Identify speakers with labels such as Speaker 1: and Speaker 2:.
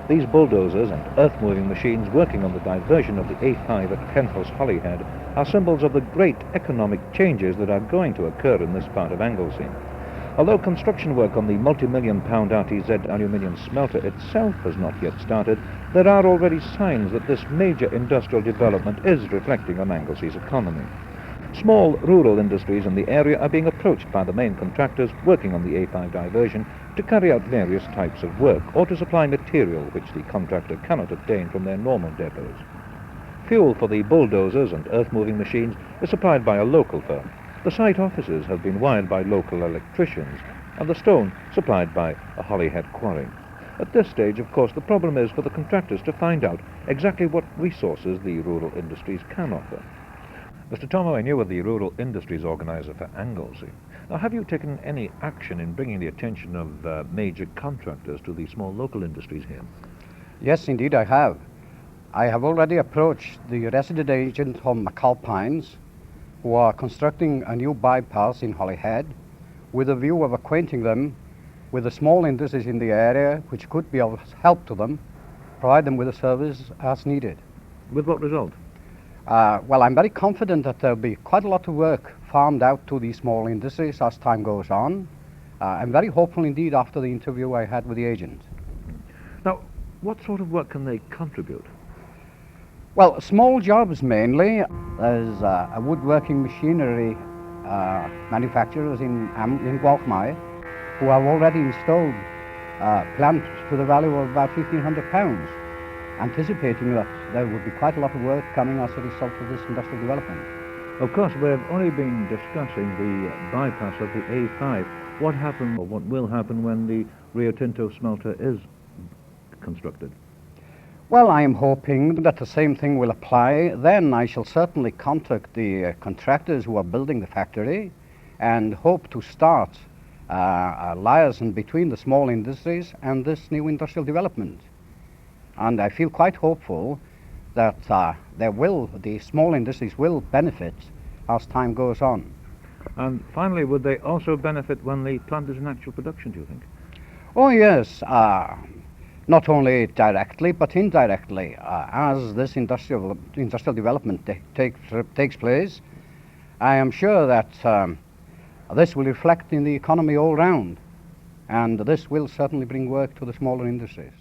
Speaker 1: These bulldozers and earth-moving machines working on the diversion of the A5 at Cenhos Holyhead are symbols of the great economic changes that are going to occur in this part of Anglesey. Although construction work on the multi-million-pound RTZ aluminium smelter itself has not yet started, there are already signs that this major industrial development is reflecting on Anglesey's economy. Small rural industries in the area are being approached by the main contractors working on the A5 diversion to carry out various types of work or to supply material which the contractor cannot obtain from their normal depots. Fuel for the bulldozers and earth-moving machines is supplied by a local firm. The site offices have been wired by local electricians and the stone supplied by a Holyhead quarry. At this stage, of course, the problem is for the contractors to find out exactly what resources the rural industries can offer. Mr. Tom Owen, you are the Rural Industries Organiser for Anglesey. Now, have you taken any action in bringing the attention of major contractors to the small local industries here?
Speaker 2: Yes, indeed I have. I have already approached the resident agent of McAlpines, who are constructing a new bypass in Holyhead, with a view of acquainting them with the small industries in the area which could be of help to them, provide them with a service as needed.
Speaker 1: With what result?
Speaker 2: Well, I'm very confident that there'll be quite a lot of work farmed out to these small industries as time goes on. I'm very hopeful indeed after the interview I had with the agent.
Speaker 1: Now, what sort of work can they contribute?
Speaker 2: Well, small jobs mainly. There's a woodworking machinery manufacturers in Gwledig who have already installed plants to the value of about £1,500, anticipating that there would be quite a lot of work coming as a result of this industrial development.
Speaker 1: Of course, we've only been discussing the bypass of the A5. What happened, or what will happen, when the Rio Tinto smelter is constructed?
Speaker 2: Well, I am hoping that the same thing will apply. Then I shall certainly contact the contractors who are building the factory and hope to start a liaison between the small industries and this new industrial development. And I feel quite hopeful that the small industries will benefit as time goes on.
Speaker 1: And finally, would they also benefit when the plant is in actual production, do you think?
Speaker 2: Oh yes, not only directly but indirectly. As this industrial development takes place, I am sure that this will reflect in the economy all round, and this will certainly bring work to the smaller industries.